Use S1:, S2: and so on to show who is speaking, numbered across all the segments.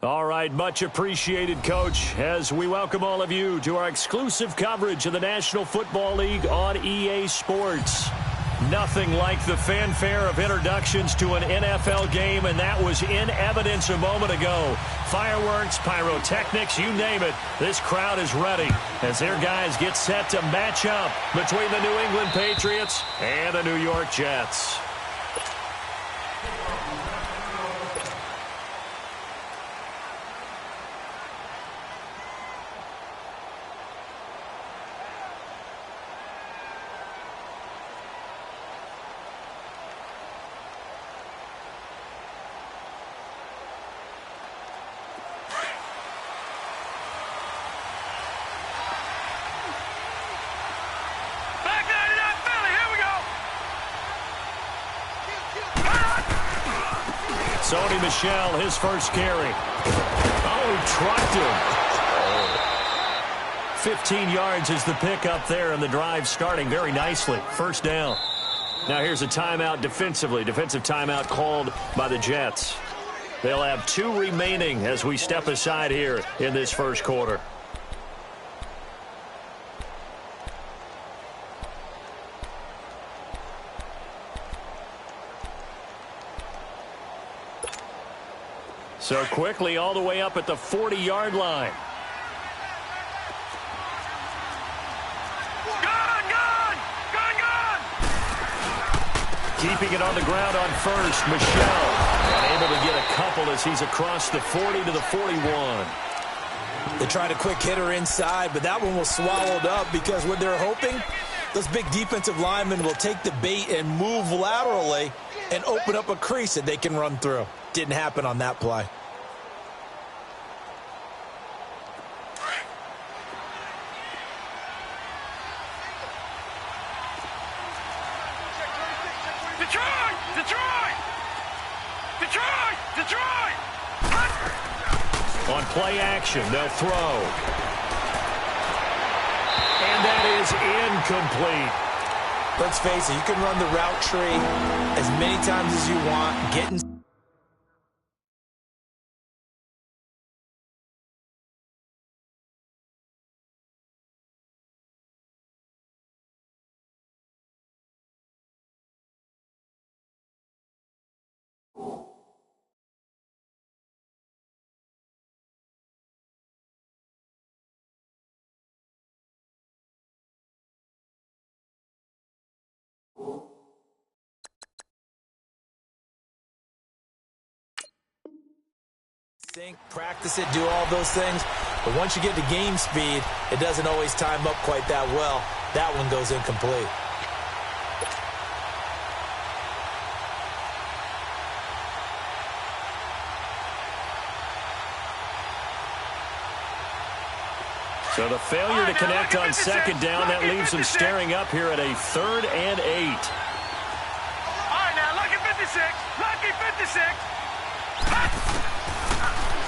S1: All right, much appreciated, Coach, as we welcome all of you to our exclusive coverage of the National Football League on EA Sports. Nothing like the fanfare of introductions to an NFL game, and that was in evidence a moment ago. Fireworks, pyrotechnics, you name it, this crowd is ready as their guys get set to match up between the New England Patriots and the New York Jets. Sony Michel, his first carry. Oh, trucked him. 15 yards is the pickup there, and the drive starting very nicely. First down. Now here's a timeout defensively. Defensive timeout called by the Jets. They'll have 2 remaining as we step aside here in this first quarter. So quickly all the way up at the 40-yard line. Keeping it on the ground on first, Michel. Unable to get a couple as he's across the 40 to the 41.
S2: They tried a quick hitter inside, but that one was swallowed up because what they're hoping, those big defensive linemen will take the bait and move laterally and open up a crease that they can run through. Didn't happen on that play.
S1: On play action, they'll throw. And that is incomplete.
S2: Let's face it, you can run the route tree as many times as you want. Getting practice it, do all those things, but once you get to game speed, it doesn't always time up quite that well. That one goes incomplete.
S1: So the failure to connect on second down, that leaves them staring up here at a 3rd and 8.
S3: All right, now, lucky 56, lucky 56.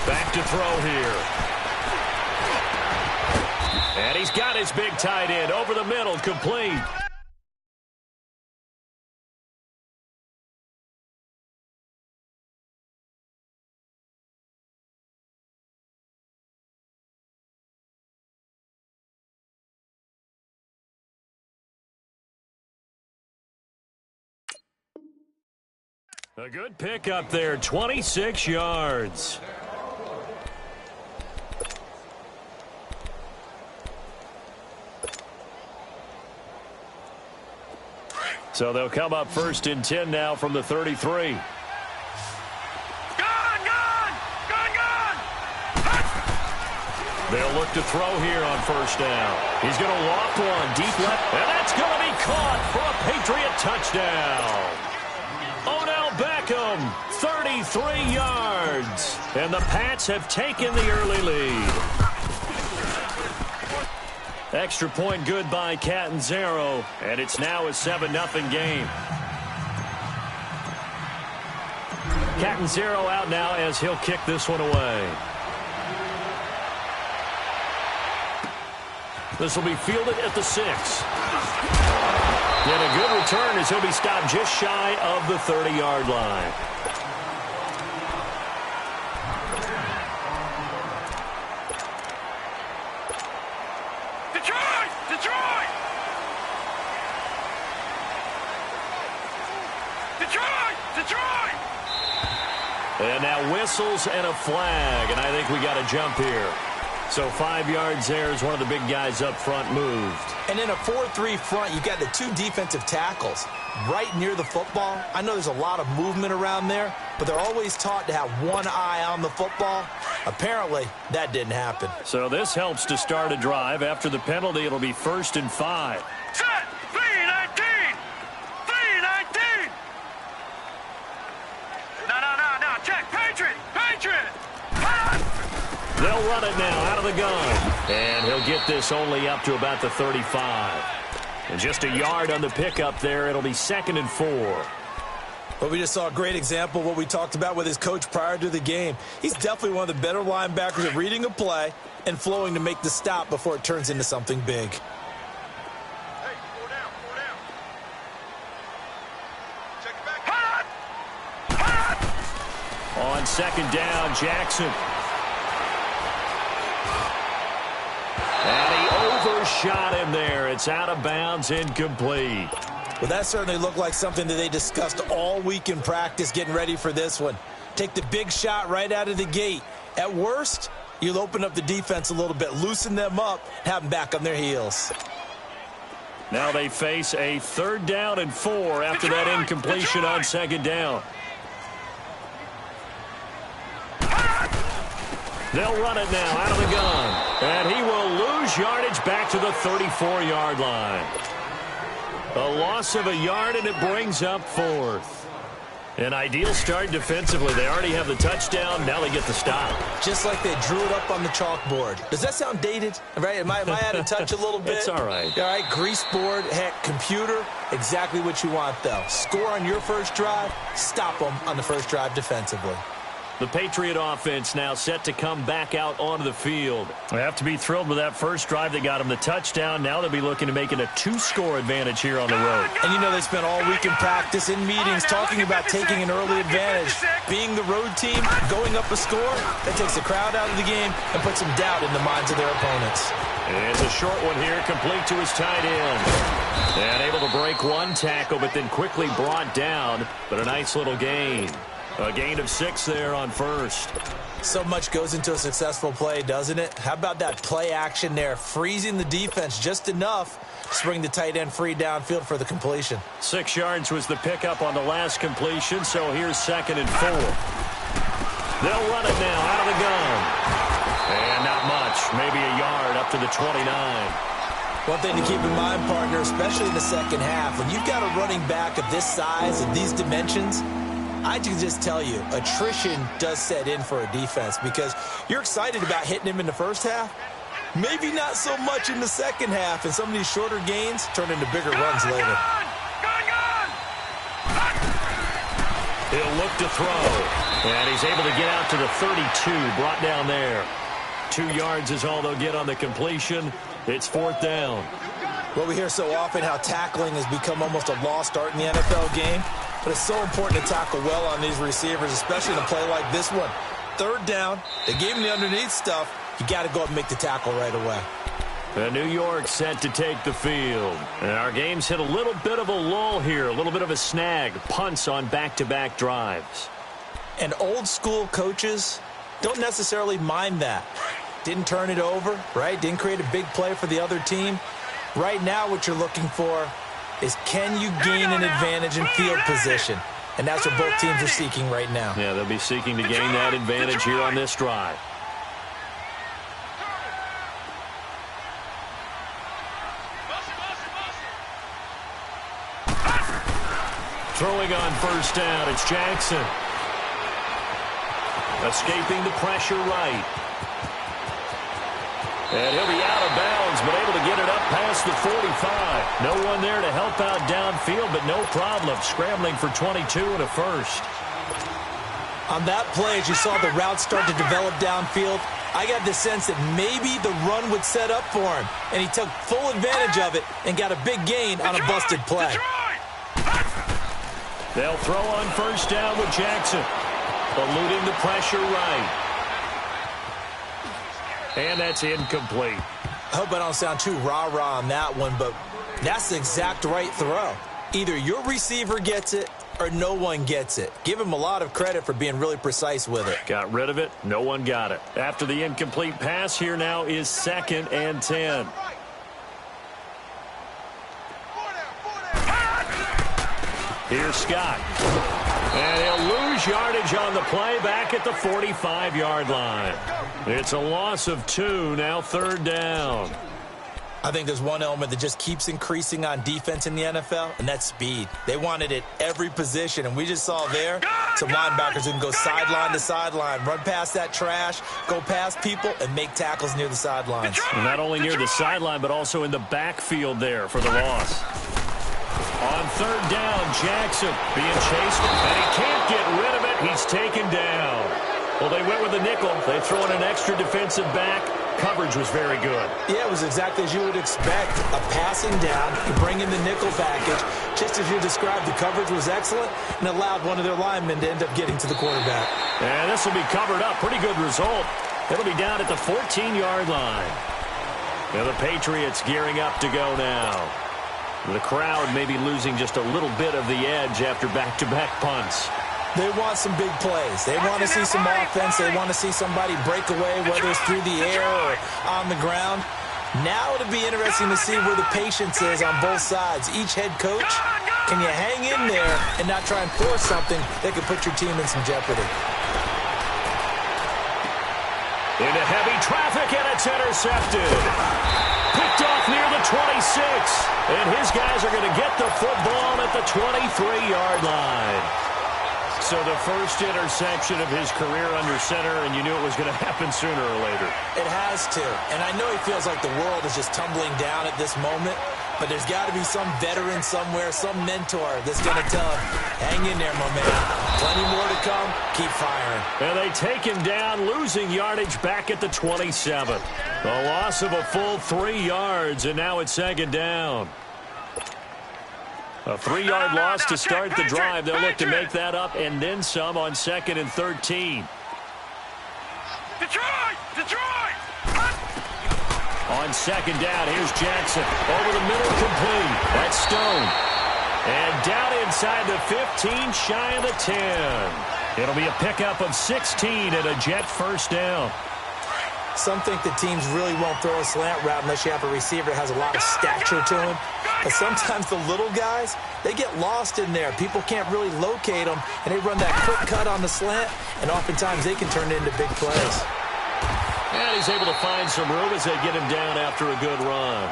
S1: Back to throw here. And he's got his big tight end over the middle, complete. A good pickup there, 26 yards. So they'll come up 1st and 10 now from the 33. They'll look to throw here on 1st down. He's going to loft one deep left, and that's going to be caught for a Patriot touchdown. Odell Beckham, 33 yards. And the Pats have taken the early lead. Extra point good by Catanzaro, and it's now a 7-0 game. Catanzaro out now as he'll kick this one away. This will be fielded at the 6. And a good return as he'll be stopped just shy of the 30-yard line.
S3: Detroit! Detroit!
S1: And now whistles and a flag, and I think we got a jump here. So 5 yards there as one of the big guys up front moved.
S2: And in a 4-3 front, you've got the 2 defensive tackles right near the football. I know there's a lot of movement around there, but they're always taught to have one eye on the football. Apparently, that didn't happen.
S1: So this helps to start a drive. After the penalty, it'll be 1st and 5.
S3: Set! 3-19! 3-19! No. Check. Patriot! Patriot!
S1: They'll run it now out of the gun. And he'll get this only up to about the 35. And just a yard on the pickup there. It'll be 2nd and 4.
S2: Well, we just saw a great example of what we talked about with his coach prior to the game. He's definitely one of the better linebackers at reading a play and flowing to make the stop before it turns into something big.
S3: Hey, 4 down. Check it back. Hot!
S1: On 2nd down, Jackson. And he overshot him there. It's out of bounds, incomplete.
S2: Well, that certainly looked like something that they discussed all week in practice getting ready for this one. Take the big shot right out of the gate. At worst, you'll open up the defense a little bit, loosen them up, have them back on their heels.
S1: Now they face a 3rd down and 4 after that incompletion on 2nd down. They'll run it now out of the gun. And he will lose yardage back to the 34-yard line. A loss of a yard, and it brings up 4th. An ideal start defensively. They already have the touchdown. Now they get the stop.
S2: Just like they drew it up on the chalkboard. Does that sound dated? Right? Am I out of touch a little bit?
S1: It's all right.
S2: All right, grease board, heck, computer, exactly what you want, though. Score on your first drive, stop them on the first drive defensively.
S1: The Patriot offense now set to come back out onto the field. They have to be thrilled with that first drive. They got them the touchdown. Now they'll be looking to make it a 2-score advantage here on the road.
S2: And you know they spent all week in practice, in meetings, talking about taking an early advantage. Being the road team, going up a score, that takes the crowd out of the game and puts some doubt in the minds of their opponents.
S1: It's a short one here, complete to his tight end. And able to break one tackle, but then quickly brought down. But a nice little gain. A gain of 6 there on 1st.
S2: So much goes into a successful play, doesn't it? How about that play action there, freezing the defense just enough to bring the tight end free downfield for the completion.
S1: 6 yards was the pickup on the last completion, so here's 2nd and 4. They'll run it now out of the gun. And not much, maybe a yard up to the 29.
S2: One thing to keep in mind, partner, especially in the second half, when you've got a running back of this size and these dimensions, I can just tell you, attrition does set in for a defense because you're excited about hitting him in the first half. Maybe not so much in the second half, and some of these shorter gains turn into bigger runs later.
S3: Gun!
S1: He'll look to throw, and he's able to get out to the 32, brought down there. 2 yards is all they'll get on the completion. It's 4th down.
S2: Well, we hear so often how tackling has become almost a lost art in the NFL game. But it's so important to tackle well on these receivers, especially in a play like this one. 3rd down, they gave him the underneath stuff. You got to go up and make the tackle right away.
S1: And New York set to take the field. And our game's hit a little bit of a lull here, a little bit of a snag. Punts on back-to-back drives.
S2: And old-school coaches don't necessarily mind that. Didn't turn it over, right? Didn't create a big play for the other team. Right now what you're looking for is can you gain an advantage in field position? And that's what both teams are seeking right now.
S1: Yeah, they'll be seeking to gain that advantage here on this drive. Throwing on 1st down, it's Jackson. Escaping the pressure right. And he'll be out of bounds, but able to get it up past the 45. No one there to help out downfield, but no problem. Scrambling for 22 and a first.
S2: On that play, as you saw the route start to develop downfield, I got the sense that maybe the run would set up for him. And he took full advantage of it and got a big gain on a busted play.
S1: They'll throw on 1st down with Jackson. Eluding the pressure right. And that's incomplete.
S2: I hope I don't sound too rah-rah on that one, but that's the exact right throw. Either your receiver gets it or no one gets it. Give him a lot of credit for being really precise with it.
S1: Got rid of it. No one got it. After the incomplete pass, here now is 2nd and 10. Here's Scott. And he'll lose yardage on the play back at the 45-yard line. It's a loss of 2, now 3rd down.
S2: I think there's one element that just keeps increasing on defense in the NFL, and that's speed. They want it at every position, and we just saw there some linebackers who can go sideline to sideline, run past that trash, go past people, and make tackles near the sidelines.
S1: And not only near the sideline, but also in the backfield there for the loss. On 3rd down, Jackson being chased, and he can't get rid of it. He's taken down. Well, they went with a nickel. They throw in an extra defensive back. Coverage was very good.
S2: Yeah, it was exactly as you would expect. A passing down, you bring in the nickel package. Just as you described, the coverage was excellent and allowed one of their linemen to end up getting to the quarterback.
S1: And this will be covered up. Pretty good result. It'll be down at the 14-yard line. And the Patriots gearing up to go now. The crowd may be losing just a little bit of the edge after back-to-back punts.
S2: They want some big plays. They want to see some offense. They want to see somebody break away, whether it's through the air or on the ground. Now it'll be interesting to see where the patience is on both sides. Each head coach, can you hang in there and not try and force something that could put your team in some jeopardy?
S1: Into heavy traffic, and it's intercepted. Picked off near the 26. And his guys are going to get the football at the 23-yard line. So the first interception of his career under center, and you knew it was going to happen sooner or later.
S2: It has to. And I know he feels like the world is just tumbling down at this moment, but there's got to be some veteran somewhere, some mentor that's going to tell him, hang in there, my man. Plenty more to come. Keep firing.
S1: And they take him down, losing yardage back at the 27. A loss of a full 3 yards, and now it's 2nd down. A 3-yard loss to start the drive. They'll look to make that up and then some on 2nd and 13.
S3: Detroit!
S1: On 2nd down, here's Jackson. Over the middle, complete. That's Stone. And down inside the 15, shy of the 10. It'll be a pickup of 16 and a Jet first down.
S2: Some think the teams really won't throw a slant route unless you have a receiver that has a lot of stature to him. But sometimes the little guys, they get lost in there. People can't really locate them, and they run that quick cut on the slant, and oftentimes they can turn it into big plays.
S1: And he's able to find some room as they get him down after a good run.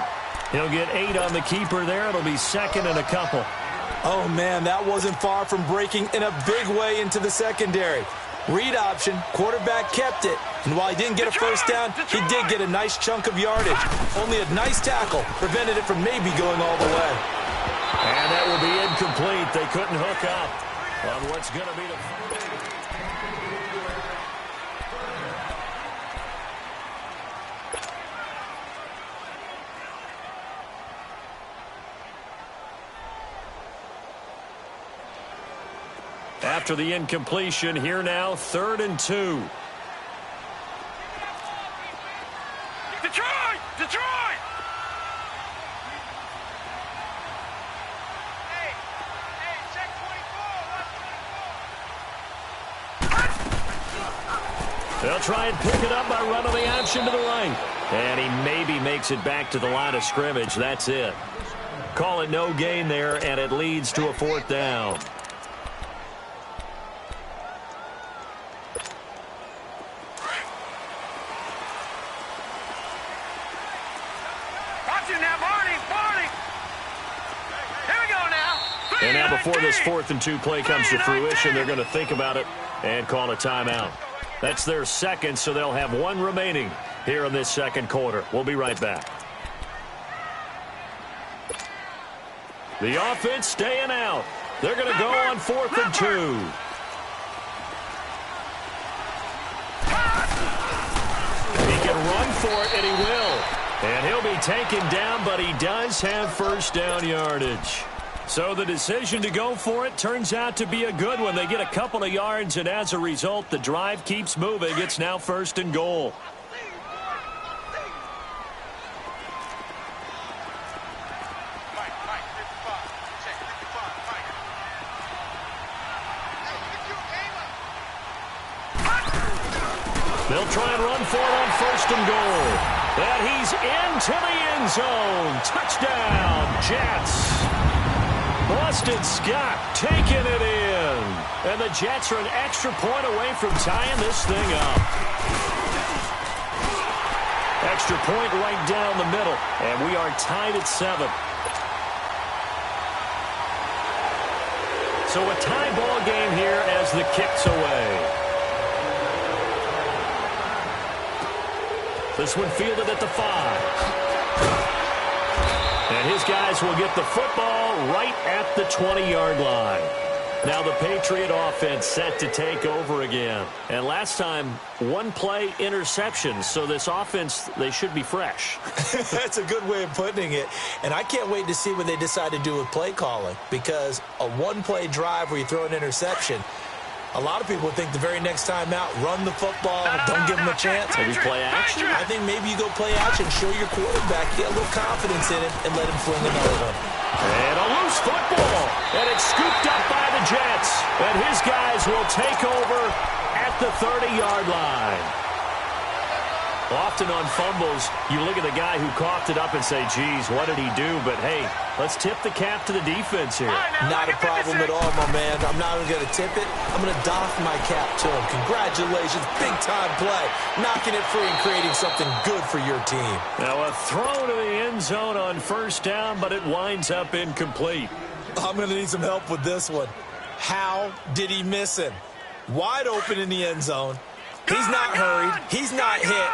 S1: He'll get 8 on the keeper there. It'll be 2nd and a couple.
S2: Oh, man, that wasn't far from breaking in a big way into the secondary. Read option, quarterback kept it, and while he didn't get a first down, he did get a nice chunk of yardage. Only a nice tackle prevented it from maybe going all the way.
S1: And that will be incomplete. They couldn't hook up on what's going to be the... After the incompletion, here now, 3rd and 2.
S3: Detroit! Hey, check 24.
S1: They'll try and pick it up by running the option to the right. And he maybe makes it back to the line of scrimmage. That's it. Call it no gain there, and it leads to a 4th down. And now before this 4th and 2 play comes to fruition, they're going to think about it and call a timeout. That's their 2nd, so they'll have 1 remaining here in this 2nd quarter. We'll be right back. The offense staying out. They're going to go on 4th and 2. He can run for it, and he will. And he'll be taken down, but he does have first down yardage. So the decision to go for it turns out to be a good one. They get a couple of yards, and as a result, the drive keeps moving. It's now 1st and goal. They'll try and run for it on 1st and goal. And he's into the end zone. Touchdown, Jets. Boston Scott taking it in. And the Jets are an extra point away from tying this thing up. Extra point right down the middle. And we are tied at 7. So a tie ball game here as the kick's away. This one fielded at the 5. And his guys will get the football right at the 20-yard line. Now the Patriot offense set to take over again. And last time, one play interception. So this offense, they should be fresh.
S2: That's a good way of putting it. And I can't wait to see what they decide to do with play calling. Because a one-play drive where you throw an interception, a lot of people think the very next time out, run the football, don't give him a chance.
S1: Maybe play action.
S2: I think maybe you go play action, show your quarterback, get a little confidence in him, and let him fling another one.
S1: And a loose football. And it's scooped up by the Jets. And his guys will take over at the 30-yard line. Often on fumbles, you look at the guy who coughed it up and say, geez, what did he do? But, hey, let's tip the cap to the defense here.
S2: Not a problem at all, my man. I'm not even going to tip it. I'm going to doff my cap to him. Congratulations. Big-time play. Knocking it free and creating something good for your team.
S1: Now a throw to the end zone on 1st down, but it winds up incomplete.
S2: I'm going to need some help with this one. How did he miss him? Wide open in the end zone. He's not hurried. He's not hit.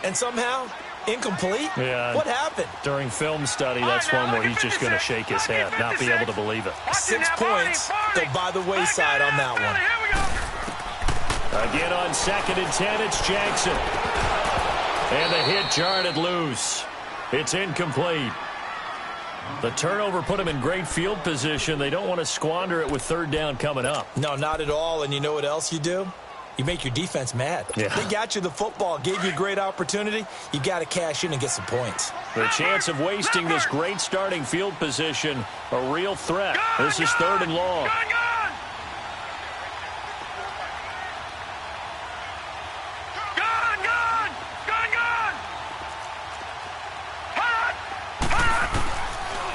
S2: And somehow, incomplete?
S1: Yeah.
S2: What happened?
S1: During film study, that's one where he's just going to shake his head, not be able to believe it.
S2: 6 points go by the wayside on that one.
S1: Again on 2nd and 10, it's Jackson. And the hit jarred it loose. It's incomplete. The turnover put him in great field position. They don't want to squander it with 3rd down coming up.
S2: No, not at all. And you know what else you do? You make your defense mad.
S1: Yeah.
S2: They got you the football, gave you a great opportunity. You got to cash in and get some points.
S1: The chance of wasting this great starting field position, a real threat. This is 3rd and long.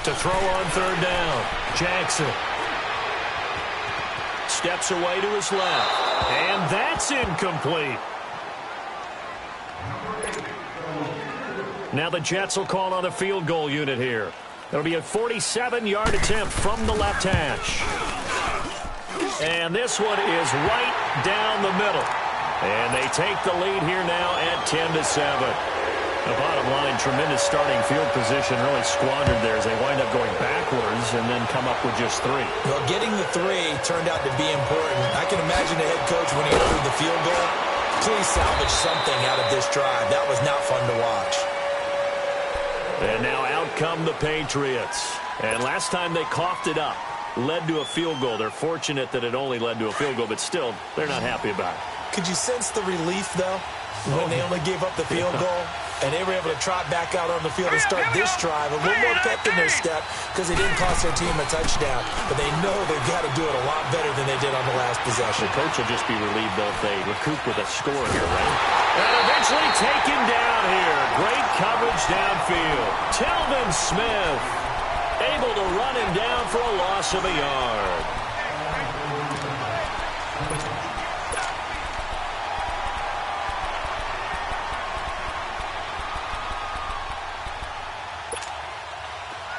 S1: To throw on 3rd down, Jackson steps away to his left. And that's incomplete. Now the Jets will call on a field goal unit here. It'll be a 47-yard attempt from the left hash. And this one is right down the middle. And they take the lead here now at 10-7. The bottom line, tremendous starting field position, really squandered there as they wind up going backwards and then come up with just 3.
S2: Well, getting the 3 turned out to be important. I can imagine the head coach when he ordered the field goal. Please salvage something out of this drive. That was not fun to watch.
S1: And now out come the Patriots. And last time they coughed it up, led to a field goal. They're fortunate that it only led to a field goal, but still, they're not happy about it.
S2: Could you sense the relief, though, when they only gave up the field goal? And they were able to trot back out on the field and start this drive. A little more pep in their step because they didn't cost their team a touchdown. But they know they've got to do it a lot better than they did on the last possession.
S1: The coach will just be relieved, though, if they recoup with a score here, right? And eventually taken down here. Great coverage downfield. Telvin Smith able to run him down for a loss of a yard.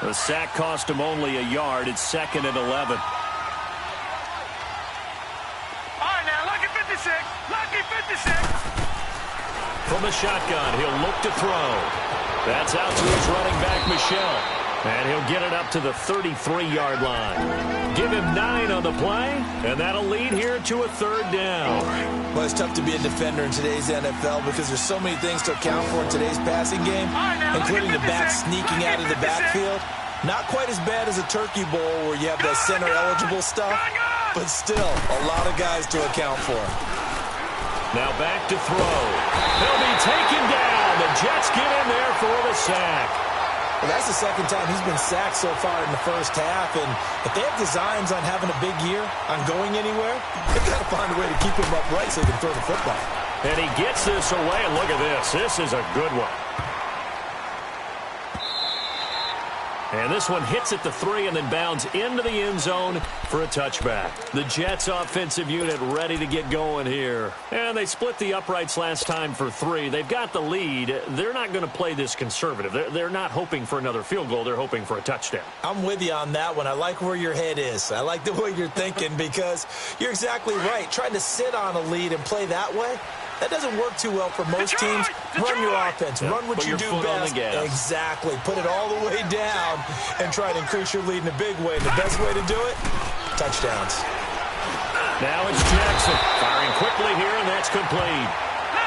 S1: The sack cost him only a yard. It's 2nd and 11.
S3: All right, now, lucky 56. Lucky 56.
S1: From the shotgun, he'll look to throw. That's out to his running back, Michel. And he'll get it up to the 33-yard line. Give him 9 on the play, and that'll lead here to a 3rd down.
S2: Well, it's tough to be a defender in today's NFL because there's so many things to account for in today's passing game, including the back sneaking out of the backfield. Not quite as bad as a turkey bowl where you have the center-eligible stuff, but still a lot of guys to account for.
S1: Now back to throw. He'll be taken down. The Jets get in there for the sack.
S2: Well, that's the 2nd time he's been sacked so far in the first half, and if they have designs on having a big year, on going anywhere, they've got to find a way to keep him upright so they can throw the football.
S1: And he gets this away, and look at this. This is a good one. And this one hits at the 3 and then bounds into the end zone for a touchback. The Jets offensive unit ready to get going here. And they split the uprights last time for 3. They've got the lead. They're not going to play this conservative. They're not hoping for another field goal. They're hoping for a touchdown.
S2: I'm with you on that one. I like where your head is. I like the way you're thinking because you're exactly right. Trying to sit on a lead and play that way, that doesn't work too well for most teams. Run your offense.
S1: Yeah,
S2: run what you do best. Exactly. Put it all the way down and try to increase your lead in a big way. The best way to do it, touchdowns.
S1: Now it's Jackson firing quickly here, and that's complete.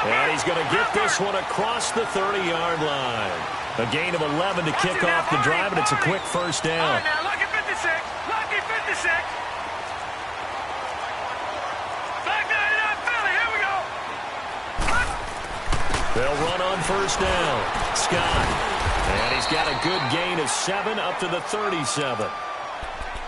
S1: And he's going to get this one across the 30-yard line. A gain of 11 to kick off the drive, and it's a quick first down.
S3: All right, now, lucky 56. Lucky 56.
S1: They'll run on first down. Scott. And he's got a good gain of 7 up to the 37.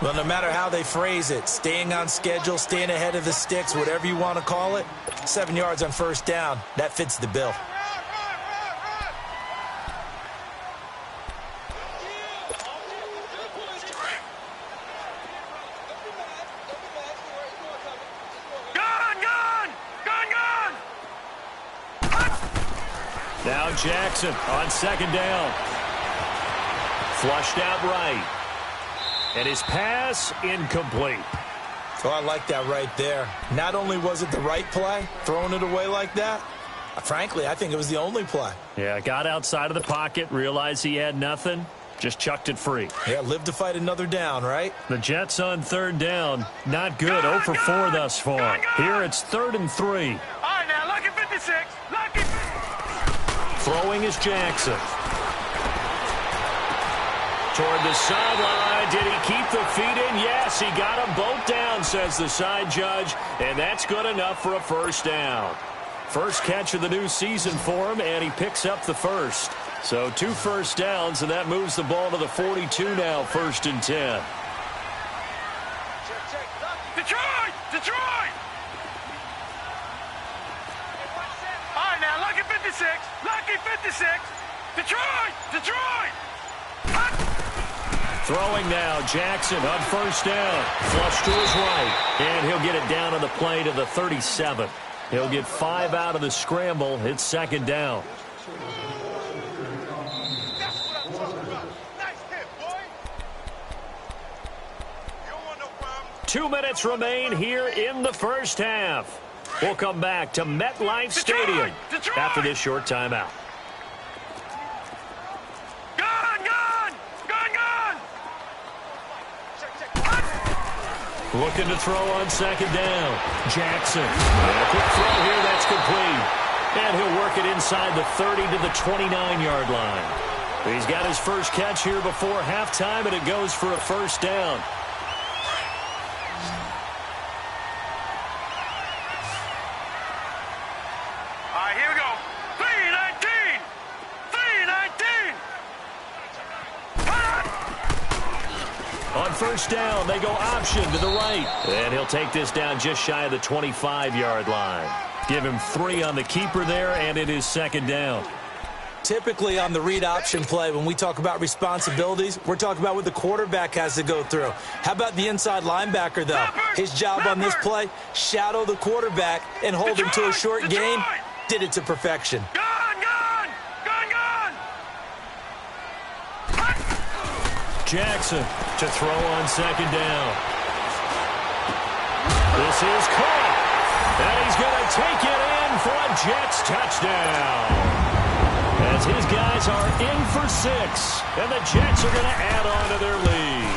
S2: Well, no matter how they phrase it, staying on schedule, staying ahead of the sticks, whatever you want to call it, 7 yards on first down, that fits the bill.
S1: Now Jackson on second down. Flushed out right. And his pass incomplete.
S2: Oh, I like that right there. Not only was it the right play, throwing it away like that, frankly, I think it was the only play.
S1: Yeah, got outside of the pocket, realized he had nothing, just chucked it free.
S2: Yeah, live to fight another down, right?
S1: The Jets on third down. Not good. 0 for 4 thus far. Here it's 3rd and 3.
S3: All right, now, lucky 56. Lucky.
S1: Throwing is Jackson. Toward the sideline. Did he keep the feet in? Yes, he got them both down, says the side judge. And that's good enough for a first down. First catch of the new season for him, and he picks up the first. So 2 first downs, and that moves the ball to the 42 now, 1st and 10.
S3: Detroit! Detroit! All right, now, lucky 56. Lucky 56. Detroit! Detroit!
S1: Throwing now, Jackson on first down. Flush to his right, and he'll get it down on the play to the 37. He'll get 5 out of the scramble. It's 2nd down. Two minutes remain here in the first half. We'll come back to MetLife Stadium after this short timeout. Looking to throw on second down. Jackson. And a quick throw here. That's complete. And he'll work it inside the 30 to the 29-yard line. He's got his first catch here before halftime, and it goes for a first down.
S3: All right, here we go. 3-19. 3-19.
S1: On first down, they go option to the right. And he'll take this down just shy of the 25-yard line. Give him 3 on the keeper there, and it is 2nd down.
S2: Typically on the read option play, when we talk about responsibilities, we're talking about what the quarterback has to go through. How about the inside linebacker, though? His job on this play, shadow the quarterback and hold him to a short gain. Did it to perfection.
S1: Jackson to throw on second down. This is caught. And he's going to take it in for a Jets touchdown. As his guys are in for 6. And the Jets are going to add on to their lead.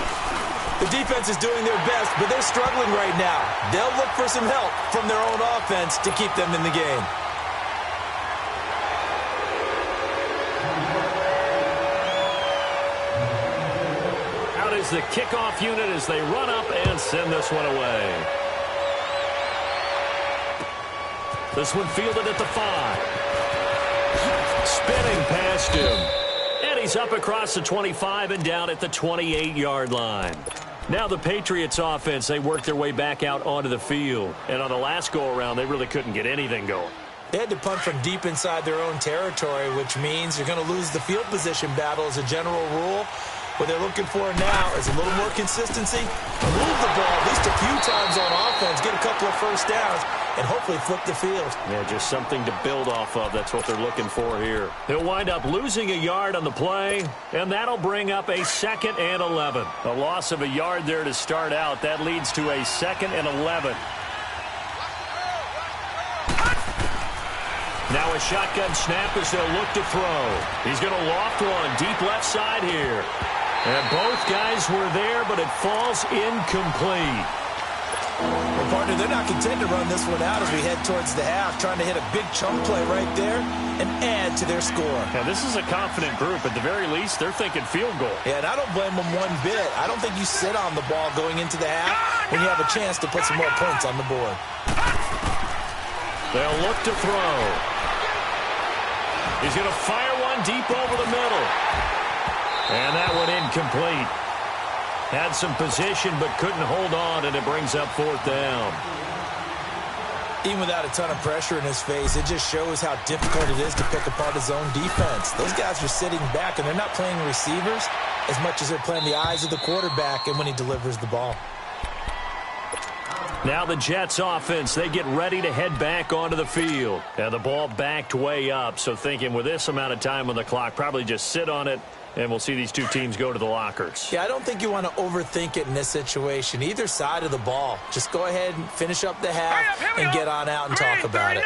S2: The defense is doing their best, but they're struggling right now. They'll look for some help from their own offense to keep them in the game.
S1: The kickoff unit as they run up and send this one away. This one fielded at the 5. Spinning past him. And he's up across the 25 and down at the 28-yard line. Now the Patriots offense, they work their way back out onto the field. And on the last go-around, they really couldn't get anything going.
S2: They had to punt from deep inside their own territory, which means you're going to lose the field position battle as a general rule. What they're looking for now is a little more consistency, move the ball at least a few times on offense, get a couple of first downs, and hopefully flip the field.
S1: Yeah, just something to build off of. That's what they're looking for here. He'll wind up losing a yard on the play, and that'll bring up a 2nd and 11. A loss of a yard there to start out. That leads to a 2nd and 11. Now a shotgun snap as they'll look to throw. He's going to loft one deep left side here. And both guys were there, but it falls incomplete.
S2: Well, partner, they're not content to run this one out as we head towards the half, trying to hit a big chunk play right there and add to their score.
S1: Yeah, this is a confident group. At the very least, they're thinking field goal.
S2: Yeah, and I don't blame them one bit. I don't think you sit on the ball going into the half when you have a chance to put some more points on the board.
S1: They'll look to throw. He's going to fire one deep over the middle. And that one incomplete. Had some position but couldn't hold on, and it brings up 4th down.
S2: Even without a ton of pressure in his face, it just shows how difficult it is to pick apart his own defense. Those guys are sitting back, and they're not playing receivers as much as they're playing the eyes of the quarterback and when he delivers the ball.
S1: Now the Jets offense, they get ready to head back onto the field. And the ball backed way up, so thinking with this amount of time on the clock, probably just sit on it, and we'll see these two teams go to the lockers.
S2: Yeah, I don't think you want to overthink it in this situation. Either side of the ball. Just go ahead and finish up the half and get on out and
S3: Green,
S2: talk about
S3: 39.
S2: it.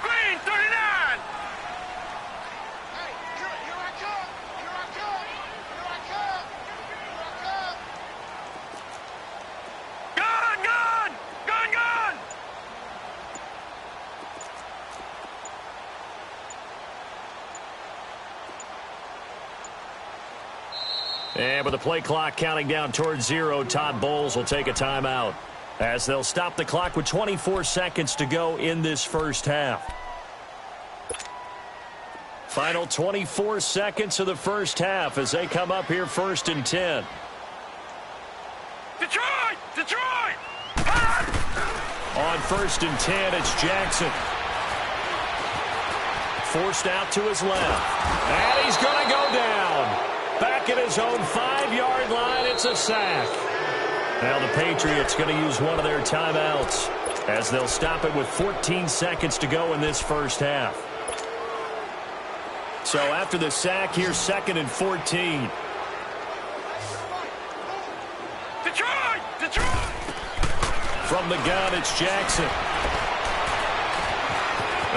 S3: Green, 39.
S1: And with the play clock counting down towards 0, Todd Bowles will take a timeout as they'll stop the clock with 24 seconds to go in this first half. Final 24 seconds of the first half as they come up here 1st and 10.
S3: Detroit! Detroit!
S1: On 1st and 10, it's Jackson. Forced out to his left. And he's going to go down. Back at his own 5-yard line, it's a sack. Now the Patriots going to use one of their timeouts as they'll stop it with 14 seconds to go in this first half. So after the sack, here's 2nd and 14.
S3: Detroit! Detroit!
S1: From the gun, it's Jackson.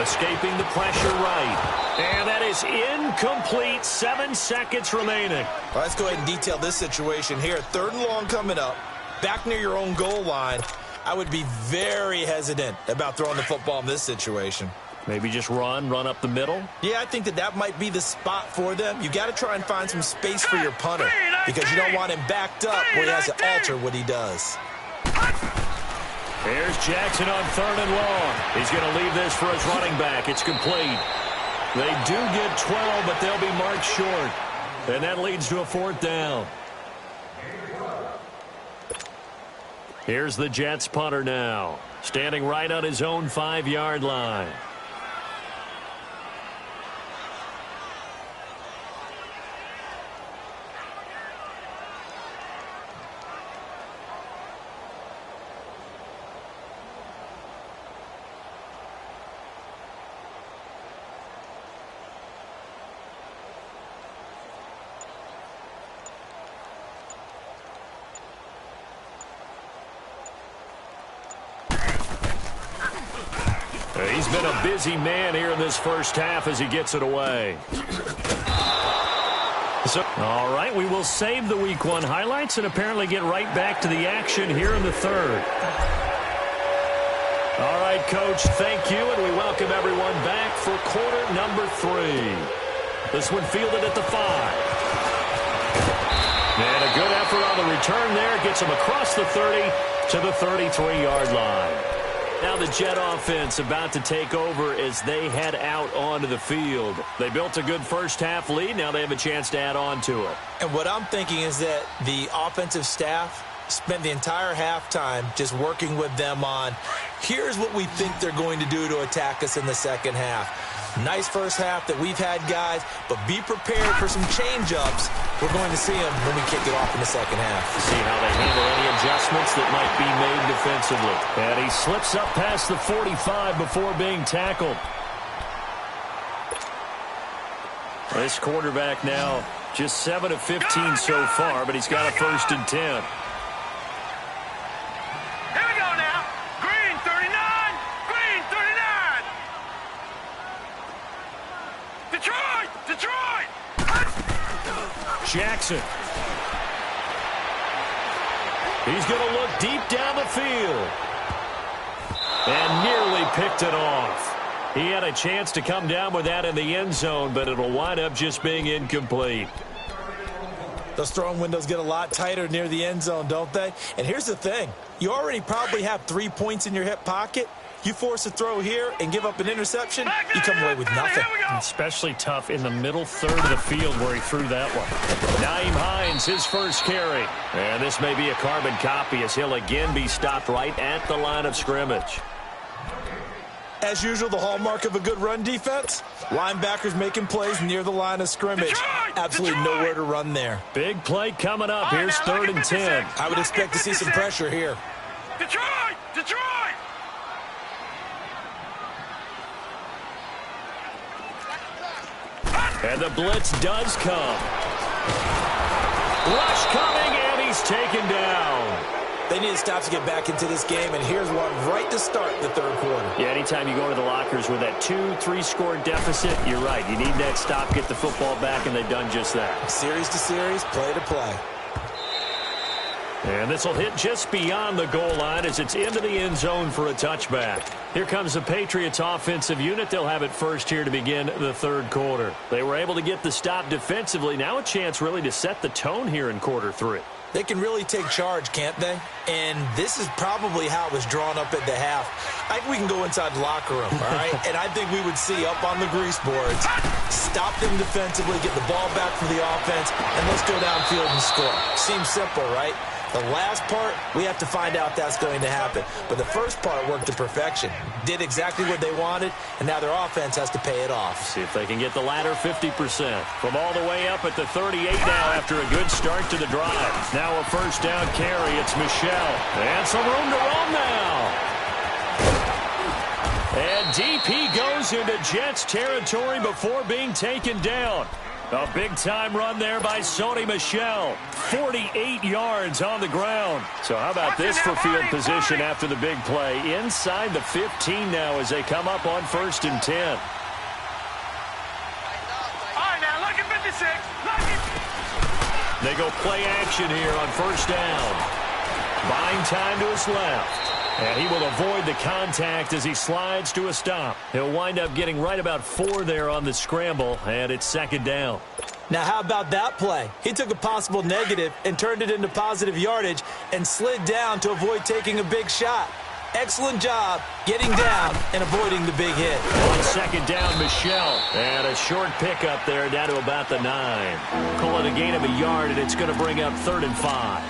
S1: Escaping the pressure right. And that is incomplete. 7 seconds remaining.
S2: Well, let's go ahead and detail this situation here. 3rd and long coming up. Back near your own goal line. I would be very hesitant about throwing the football in this situation.
S1: Maybe just run up the middle?
S2: Yeah, I think that might be the spot for them. You got to try and find some space for your punter because you don't want him backed up where he has to alter what he does.
S1: Here's Jackson on 3rd and long. He's going to leave this for his running back. It's complete. They do get 12, but they'll be marked short. And that leads to a 4th down. Here's the Jets punter now, standing right on his own 5-yard line. He's been a busy man here in this first half as he gets it away. All right, we will save the Week 1 highlights and apparently get right back to the action here in the 3rd. All right, Coach, thank you, and we welcome everyone back for quarter number 3. This one fielded at the 5. And a good effort on the return there. Gets him across the 30 to the 33-yard line. Now the Jet offense about to take over as they head out onto the field. They built a good first half lead. Now they have a chance to add on to it.
S2: And what I'm thinking is that the offensive staff spent the entire halftime just working with them on, here's what we think they're going to do to attack us in the second half. Nice first half that we've had, guys, but be prepared for some change-ups. We're going to see them when we kick it off in the second half.
S1: See how they handle any adjustments that might be made defensively. And he slips up past the 45 before being tackled. This quarterback now just 7 of 15 so far, but he's got a 1st and 10.
S3: Here we go now. Green 39. Green 39. Detroit. Detroit.
S1: Jackson. He's going to look deep down the field. And nearly picked it off. He had a chance to come down with that in the end zone, but it'll wind up just being incomplete.
S2: Those throwing windows get a lot tighter near the end zone, don't they? And here's the thing. You already probably have 3 points in your hip pocket. You force a throw here and give up an interception, you come away with nothing.
S1: Especially tough in the middle third of the field where he threw that one. Nyheim Hines, his first carry. And this may be a carbon copy as he'll again be stopped right at the line of scrimmage.
S2: As usual, the hallmark of a good run defense, linebackers making plays near the line of scrimmage. Absolutely nowhere to run there.
S1: Big play coming up. Here's 3rd and 10.
S2: I would expect to see some pressure here.
S3: Detroit! Detroit!
S1: And the blitz does come. Rush coming, and he's taken down.
S2: They need to stop to get back into this game, and here's one right to start the third quarter.
S1: Yeah, anytime you go to the lockers with that 2-3 score deficit, you're right. You need that stop, get the football back, and they've done just that.
S2: Series to series, play to play.
S1: And this will hit just beyond the goal line as it's into the end zone for a touchback. Here comes the Patriots offensive unit. They'll have it first here to begin the third quarter. They were able to get the stop defensively. Now a chance really to set the tone here in quarter 3.
S2: They can really take charge, can't they? And this is probably how it was drawn up at the half. I think we can go inside the locker room, all right? And I think we would see up on the grease boards, stop them defensively, get the ball back for the offense, and let's go downfield and score. Seems simple, right? The last part, we have to find out that's going to happen. But the first part worked to perfection. Did exactly what they wanted, and now their offense has to pay it off.
S1: See if they can get the latter 50%. From all the way up at the 38 now after a good start to the drive. Now a first down carry. It's Michelle. And some room to roam now. And DP goes into Jets territory before being taken down. A big-time run there by Sony Michel. 48 yards on the ground. So how about this for field position after the big play? Inside the 15 now as they come up on 1st and 10.
S3: All right, now, lucky 56. Lucky.
S1: They go play action here on 1st down. Buying time to his left. And he will avoid the contact as he slides to a stop. He'll wind up getting right about 4 there on the scramble, and it's 2nd down.
S2: Now, how about that play? He took a possible negative and turned it into positive yardage and slid down to avoid taking a big shot. Excellent job getting down and avoiding the big hit.
S1: On 2nd down, Michelle. And a short pickup there down to about the 9. Call it a gain of a yard, and it's going to bring up 3rd and 5.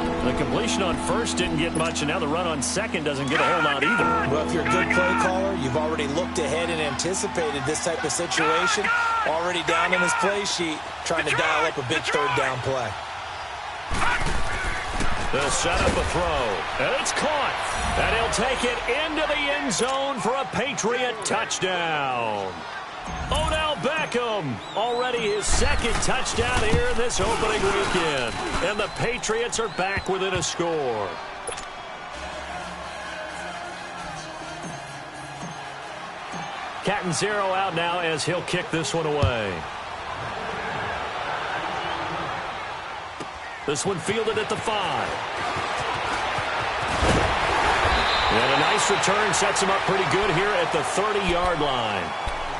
S1: The completion on 1st didn't get much, and now the run on 2nd doesn't get a whole lot either.
S2: Well, if you're a good play caller, you've already looked ahead and anticipated this type of situation. Already down in his play sheet, trying to dial up a big 3rd down play.
S1: They'll set up a throw, and it's caught. And he'll take it into the end zone for a Patriot touchdown. Odell Beckham, already his 2nd touchdown here in this opening weekend. And the Patriots are back within a score. Catanzaro out now as he'll kick this one away. This one fielded at the 5. And a nice return sets him up pretty good here at the 30-yard line.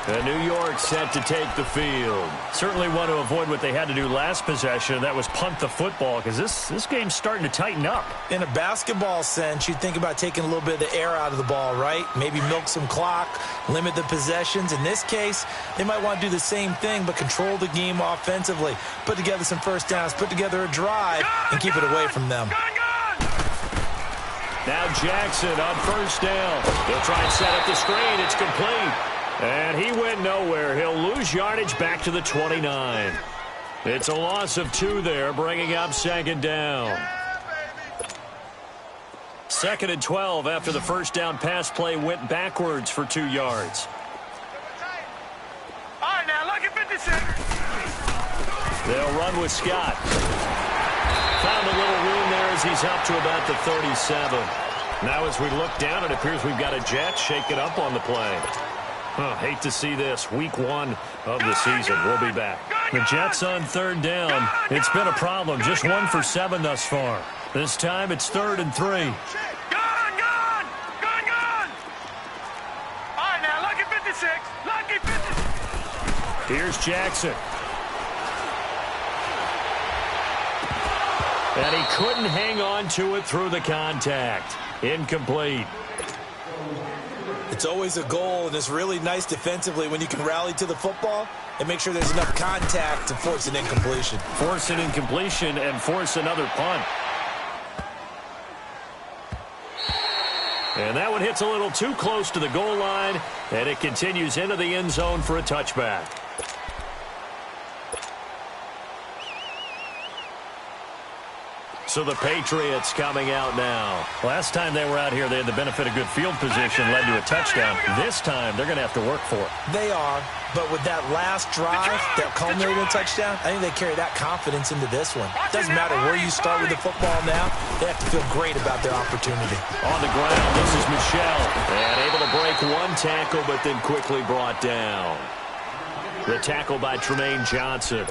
S1: And New York set to take the field. Certainly want to avoid what they had to do last possession. That was punt the football, because this game's starting to tighten up.
S2: In a basketball sense, you think about taking a little bit of the air out of the ball, right? Maybe milk some clock, limit the possessions. In this case, they might want to do the same thing, but control the game offensively. Put together some first downs, put together a drive, and keep it away from them.
S1: Now Jackson on first down. He'll try and set up the screen. It's complete. And he went nowhere. He'll lose yardage back to the 29. It's a loss of 2 there, bringing up second down. 2nd and 12 after the first down pass play went backwards for 2 yards.
S3: All right, now, look at 56.
S1: They'll run with Scott. Found a little room there as he's up to about the 37. Now as we look down, it appears we've got a Jet shaking up on the play. Hate to see this. Week 1 of the season. We'll be back. The Jets on 3rd down. It's been a problem. Just 1 for 7 thus far. This time it's 3rd and 3.
S3: Gone! All right, now, lucky 56. Lucky 56.
S1: Here's Jackson. And he couldn't hang on to it through the contact. Incomplete.
S2: It's always a goal, and it's really nice defensively when you can rally to the football and make sure there's enough contact to force an incompletion.
S1: Force an incompletion and force another punt. And that one hits a little too close to the goal line, and it continues into the end zone for a touchback. So the Patriots coming out now. Last time they were out here, they had the benefit of good field position, led to a touchdown. This time, they're going to have to work for it.
S2: They are, but with that last drive that culminated in a touchdown, I think they carry that confidence into this one. It doesn't matter where you start with the football now. They have to feel great about their opportunity.
S1: On the ground, this is Michel. And able to break 1 tackle, but then quickly brought down. The tackle by Tremaine Johnson.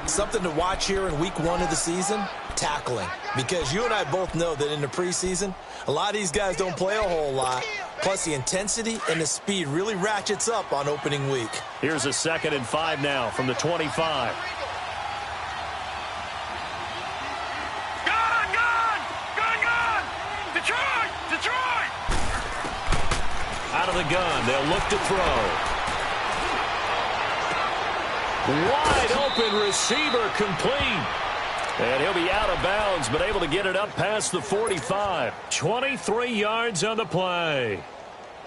S2: Something to watch here in week 1 of the season, tackling. Because you and I both know that in the preseason, a lot of these guys don't play a whole lot. Plus, the intensity and the speed really ratchets up on opening week.
S1: Here's a 2nd and 5 now from the 25.
S3: Gone! Detroit!
S1: Out of the gun, they'll look to throw. Wide open receiver complete. And he'll be out of bounds, but able to get it up past the 45. 23 yards on the play.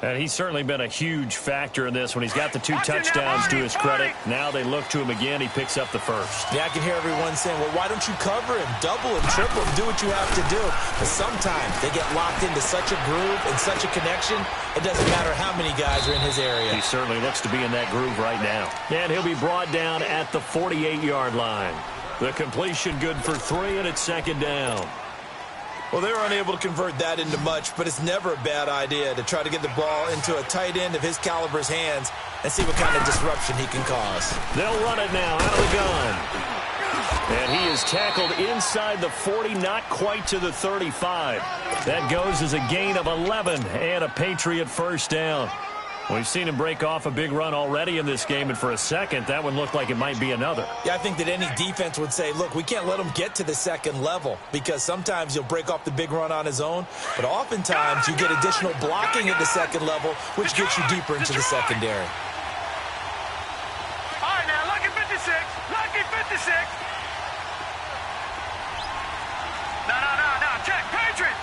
S1: And he's certainly been a huge factor in this when he's got the 2 touchdowns to his credit. Now they look to him again. He picks up the first.
S2: Yeah, I can hear everyone saying, well, why don't you cover him, double him, triple him, do what you have to do. But sometimes they get locked into such a groove and such a connection, it doesn't matter how many guys are in his area.
S1: He certainly looks to be in that groove right now. And he'll be brought down at the 48-yard line. The completion good for 3, and it's 2nd down.
S2: Well, they were unable to convert that into much, but it's never a bad idea to try to get the ball into a tight end of his caliber's hands and see what kind of disruption he can cause.
S1: They'll run it now out of the gun. And he is tackled inside the 40, not quite to the 35. That goes as a gain of 11 and a Patriot first down. We've seen him break off a big run already in this game, and for a second, that one looked like it might be another.
S2: Yeah, I think that any defense would say, look, we can't let him get to the 2nd level because sometimes he'll break off the big run on his own, but oftentimes you get additional blocking at the 2nd level, which gets you deeper into the secondary.
S3: All right, now, lucky 56. Lucky 56. No. Check. Patriot.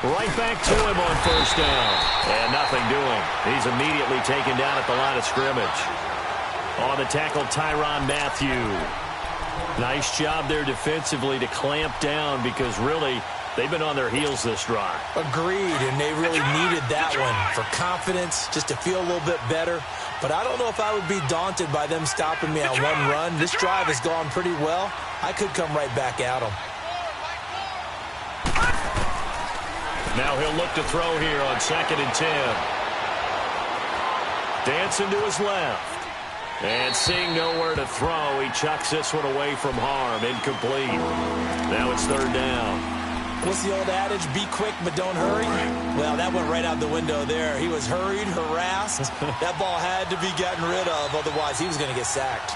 S1: Right back to him on first down. And nothing doing. He's immediately taken down at the line of scrimmage. On the tackle, Tyrann Mathieu. Nice job there defensively to clamp down because really they've been on their heels this drive.
S2: Agreed, and they really needed that one for confidence, just to feel a little bit better. But I don't know if I would be daunted by them stopping me on one run. This drive has gone pretty well. I could come right back at them.
S1: Now he'll look to throw here on 2nd and 10. Dancing to his left. And seeing nowhere to throw, he chucks this one away from harm. Incomplete. Now it's 3rd down.
S2: What's the old adage? Be quick, but don't hurry. Well, that went right out the window there. He was hurried, harassed. That ball had to be gotten rid of, otherwise he was going to get sacked.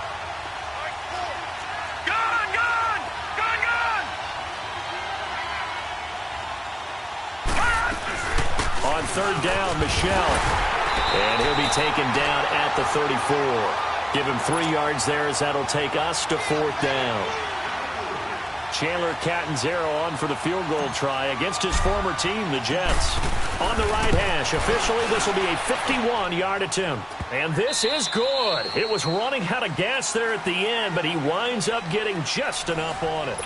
S1: On third down, Michelle. And he'll be taken down at the 34. Give him 3 yards there as that'll take us to fourth down. Chandler Catanzaro on for the field goal try against his former team, the Jets. On the right hash, officially this will be a 51-yard attempt. And this is good. It was running out of gas there at the end, but he winds up getting just enough on it.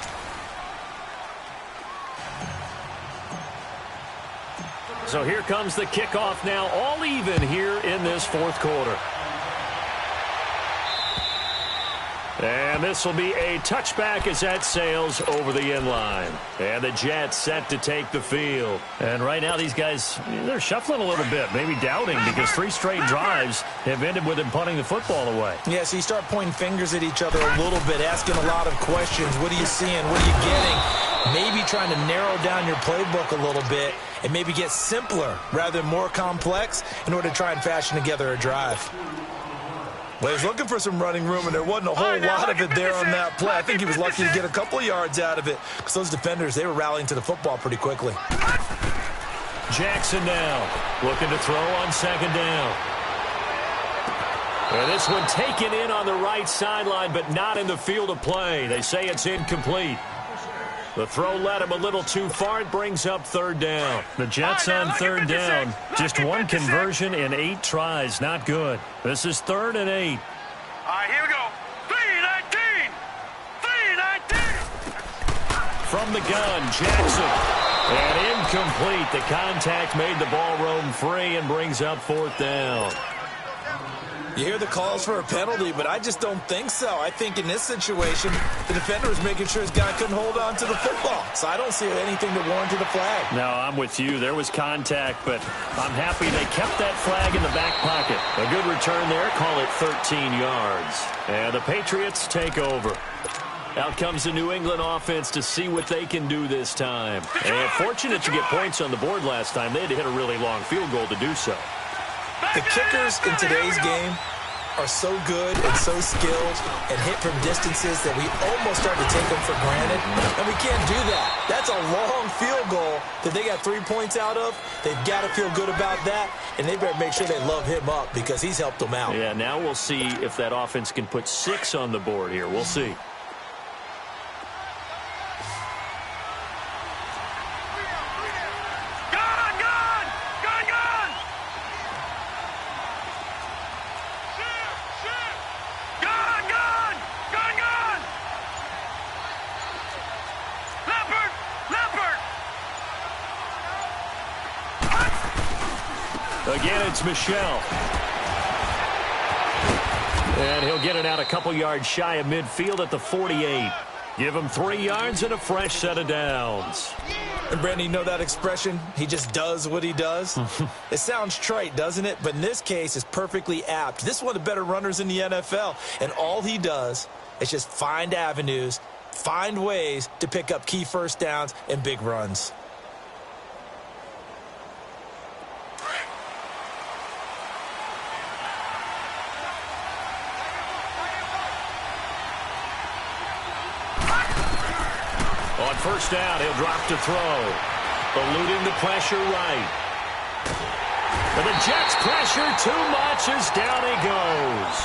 S1: So here comes the kickoff now, all even here in this fourth quarter. And this will be a touchback as that sails over the end line. And the Jets set to take the field. And right now these guys, they're shuffling a little bit, maybe doubting, because 3 straight drives have ended with them punting the football away.
S2: Yeah, so you start pointing fingers at each other a little bit, asking a lot of questions. What are you seeing? What are you getting? Maybe trying to narrow down your playbook a little bit and maybe get simpler rather than more complex in order to try and fashion together a drive. Well, he was looking for some running room, and there wasn't a whole lot of it there on that play. I think he was lucky to get a couple of yards out of it because those defenders, they were rallying to the football pretty quickly.
S1: Jackson now looking to throw on second down. And this one taken in on the right sideline, but not in the field of play. They say it's incomplete. The throw led him a little too far. It brings up third down. The Jets on third down. Just 1 conversion in 8 tries. Not good. This is 3rd and 8.
S3: All right, here we go. 3-19. 3-19.
S1: From the gun, Jackson. And incomplete. The contact made the ball roam free and brings up 4th down.
S2: You hear the calls for a penalty, but I just don't think so. I think in this situation, the defender was making sure his guy couldn't hold on to the football. So I don't see anything that warranted a flag.
S1: No, I'm with you. There was contact, but I'm happy they kept that flag in the back pocket. A good return there. Call it 13 yards. And the Patriots take over. Out comes the New England offense to see what they can do this time. And fortunate to get points on the board last time. They had to hit a really long field goal to do so.
S2: The kickers in today's game are so good and so skilled and hit from distances that we almost start to take them for granted. And we can't do that. That's a long field goal that they got 3 points out of. They've got to feel good about that, and they better make sure they love him up because he's helped them out.
S1: Yeah, now we'll see if that offense can put 6 on the board here. We'll see. Again, it's Michelle. And he'll get it out a couple yards shy of midfield at the 48. Give him 3 yards and a fresh set of downs.
S2: And, Brandon, you know that expression? He just does what he does? It sounds trite, doesn't it? But in this case, it's perfectly apt. This is one of the better runners in the NFL. And all he does is just find avenues, find ways to pick up key first downs and big runs.
S1: On first down, he'll drop to throw. Eluding the pressure right. And the Jets pressure too much as down he goes.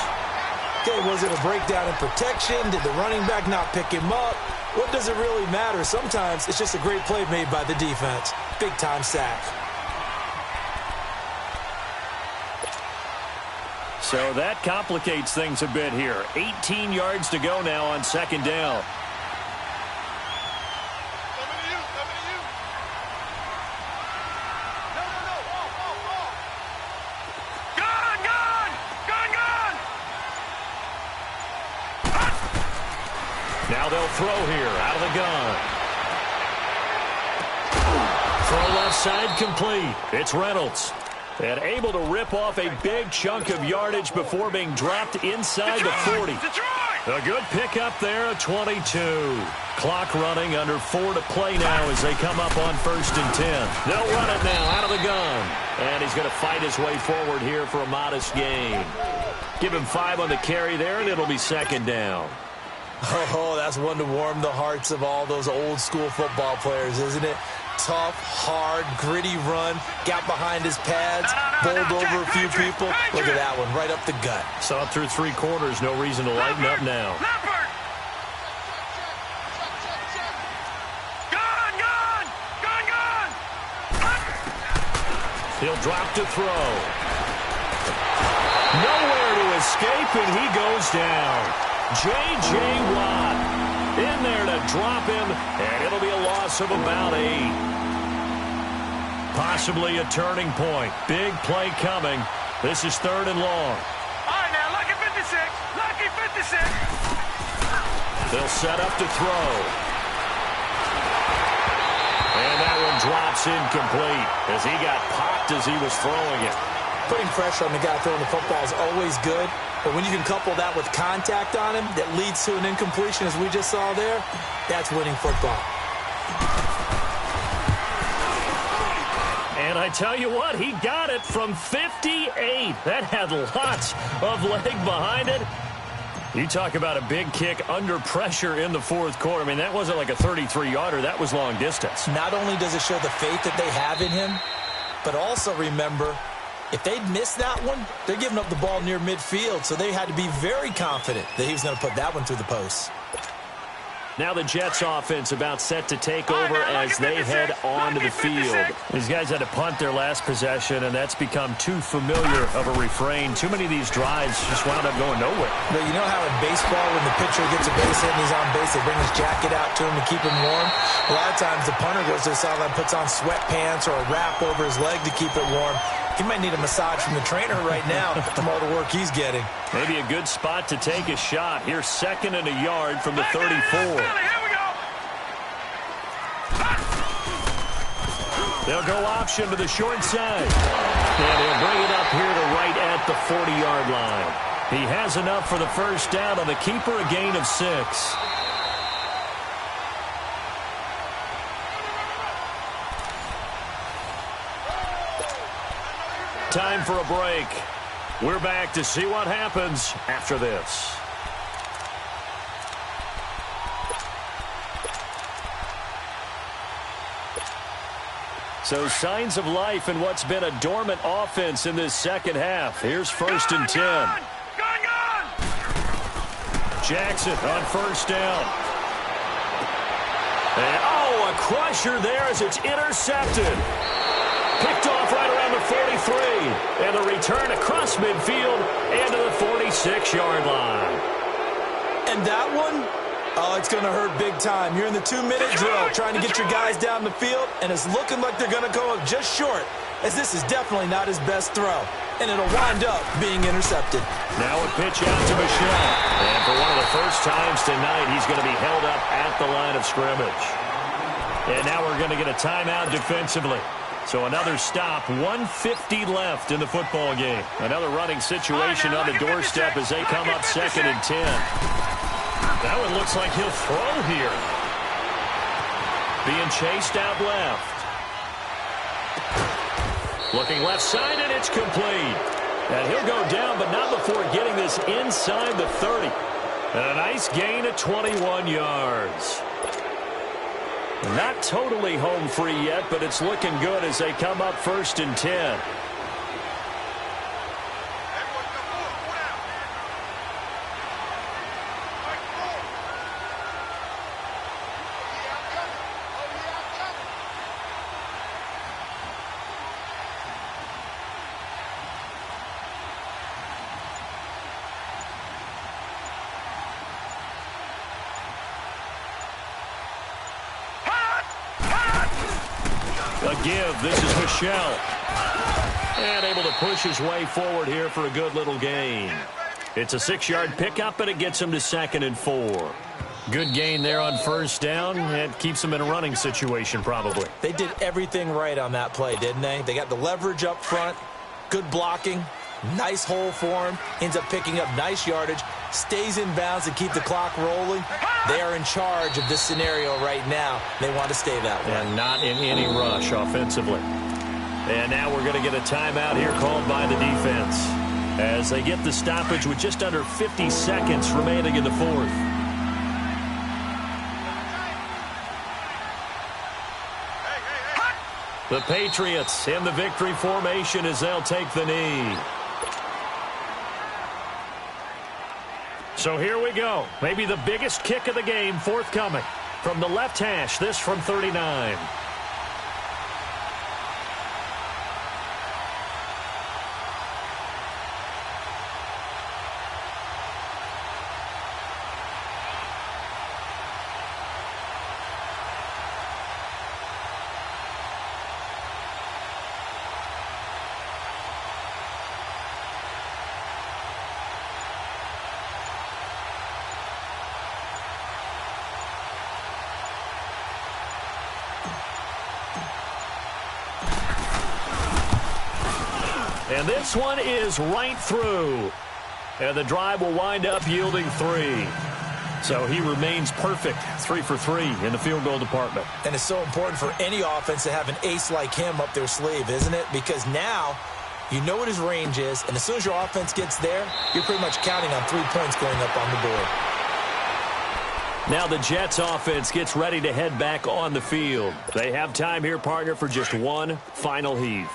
S2: Okay, was it a breakdown in protection? Did the running back not pick him up? What does it really matter? Sometimes it's just a great play made by the defense. Big-time sack.
S1: So that complicates things a bit here. 18 yards to go now on second down. Now they'll throw here out of the gun. Throw left side complete. It's Reynolds. And able to rip off a big chunk of yardage before being dropped inside the 40.
S3: Detroit!
S1: A good pickup there, a 22. Clock running, under 4 to play now as they come up on 1st and 10. They'll run it now out of the gun. And he's going to fight his way forward here for a modest gain. Give him 5 on the carry there, and it'll be 2nd down.
S2: Oh, that's one to warm the hearts of all those old-school football players, isn't it? Tough, hard, gritty run, got behind his pads, bowled over a few people. Look at that one, right up the gut.
S1: Saw it through 3 quarters, no reason to lighten up now. He'll drop to throw. Nowhere to escape, and he goes down. J.J. Watt in there to drop him, and it'll be a loss of about 8. Possibly a turning point. Big play coming. This is 3rd and long.
S3: All right, now, lucky 56. Lucky 56.
S1: They'll set up to throw. And that one drops incomplete as he got popped as he was throwing it.
S2: Putting pressure on the guy throwing the football is always good, but when you can couple that with contact on him that leads to an incompletion, as we just saw there, that's winning football.
S1: And I tell you what, he got it from 58. That had lots of leg behind it. You talk about a big kick under pressure in the 4th quarter. I mean, that wasn't like a 33-yarder. That was long distance.
S2: Not only does it show the faith that they have in him, but also remember, if they'd missed that one, they're giving up the ball near midfield, so they had to be very confident that he was going to put that one through the post.
S1: Now the Jets offense about set to take over as they head onto the field. These guys had to punt their last possession, and that's become too familiar of a refrain. Too many of these drives just wound up going nowhere.
S2: But you know how in baseball, when the pitcher gets a base hit and he's on base, they bring his jacket out to him to keep him warm? A lot of times the punter goes to the sideline, puts on sweatpants or a wrap over his leg to keep it warm. He might need a massage from the trainer right now from all the work he's getting.
S1: Maybe a good spot to take a shot. Here's 2nd and a yard from the 34. They'll go option to the short side. And he'll bring it up here to right at the 40-yard line. He has enough for the 1st down on the keeper, a gain of 6. Time for a break. We're back to see what happens after this. So signs of life in what's been a dormant offense in this 2nd half. Here's 1st and 10. Jackson on 1st down. And, a crusher there as it's intercepted. Picked off right around the 43. And the return across midfield and to the 46-yard line.
S2: And that one, it's going to hurt big time. You're in the 2-minute drill trying to get your guys down the field, and it's looking like they're going to go up just short, as this is definitely not his best throw. And it'll wind up being intercepted.
S1: Now a pitch out to Michelle. And for one of the first times tonight, he's going to be held up at the line of scrimmage. And now we're going to get a timeout defensively. So another stop, 1:50 left in the football game. Another running situation on the doorstep as they come up 2nd and 10. That one looks like he'll throw here. Being chased out left. Looking left side, and it's complete. And he'll go down, but not before getting this inside the 30. And a nice gain of 21 yards. Not totally home free yet, but it's looking good as they come up 1st and 10. A give. This is Michelle. And able to push his way forward here for a good little gain. It's a 6-yard pickup, but it gets him to 2nd and 4. Good gain there on 1st down. It keeps them in a running situation probably.
S2: They did everything right on that play, didn't they? They got the leverage up front, good blocking, Nice hole for him. Ends up picking up nice yardage. Stays in bounds to keep the clock rolling. They are in charge of this scenario right now. They want to stay that way.
S1: And not in any rush offensively. And now we're going to get a timeout here called by the defense as they get the stoppage with just under 50 seconds remaining in the fourth. The Patriots in the victory formation as they'll take the knee. So here we go. Maybe the biggest kick of the game forthcoming. From the left hash, this from 39. And this one is right through. And the drive will wind up yielding 3. So he remains perfect, 3 for 3 in the field goal department.
S2: And it's so important for any offense to have an ace like him up their sleeve, isn't it? Because now you know what his range is, and as soon as your offense gets there, you're pretty much counting on 3 points going up on the board.
S1: Now the Jets offense gets ready to head back on the field. They have time here, partner, for just one final heave.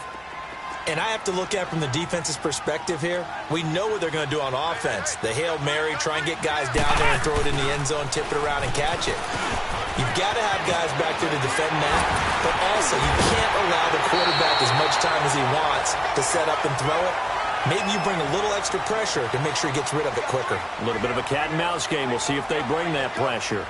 S2: And I have to look at it from the defense's perspective here. We know what they're going to do on offense. The Hail Mary, try and get guys down there and throw it in the end zone, tip it around and catch it. You've got to have guys back there to defend that, but also you can't allow the quarterback as much time as he wants to set up and throw it. Maybe you bring a little extra pressure to make sure he gets rid of it quicker.
S1: A little bit of a cat and mouse game. We'll see if they bring that pressure.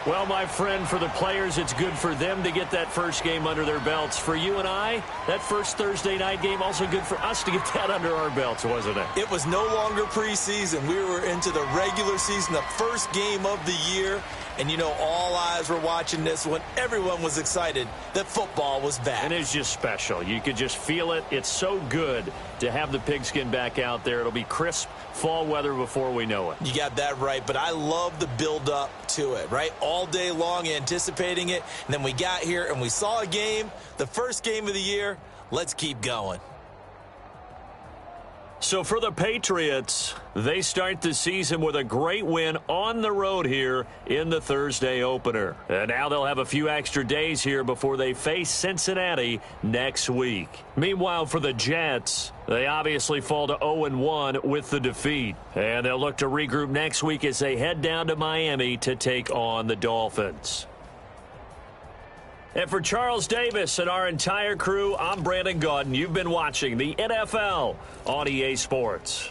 S1: Well, my friend, for the players, it's good for them to get that first game under their belts. For you and I, that first Thursday night game, also good for us to get that under our belts, wasn't it?
S2: It was no longer preseason. We were into the regular season, the first game of the year. And, you know, all eyes were watching this when everyone was excited that football was back.
S1: And it's just special. You could just feel it. It's so good to have the pigskin back out there. It'll be crisp fall weather before we know it.
S2: You got that right, but I love the build-up to it, right? All day long anticipating it, and then we got here and we saw a game, the first game of the year. Let's keep going.
S1: So for the Patriots, they start the season with a great win on the road here in the Thursday opener. And now they'll have a few extra days here before they face Cincinnati next week. Meanwhile, for the Jets, they obviously fall to 0-1 with the defeat. And they'll look to regroup next week as they head down to Miami to take on the Dolphins. And for Charles Davis and our entire crew, I'm Brandon Gaudin. You've been watching the NFL on EA Sports.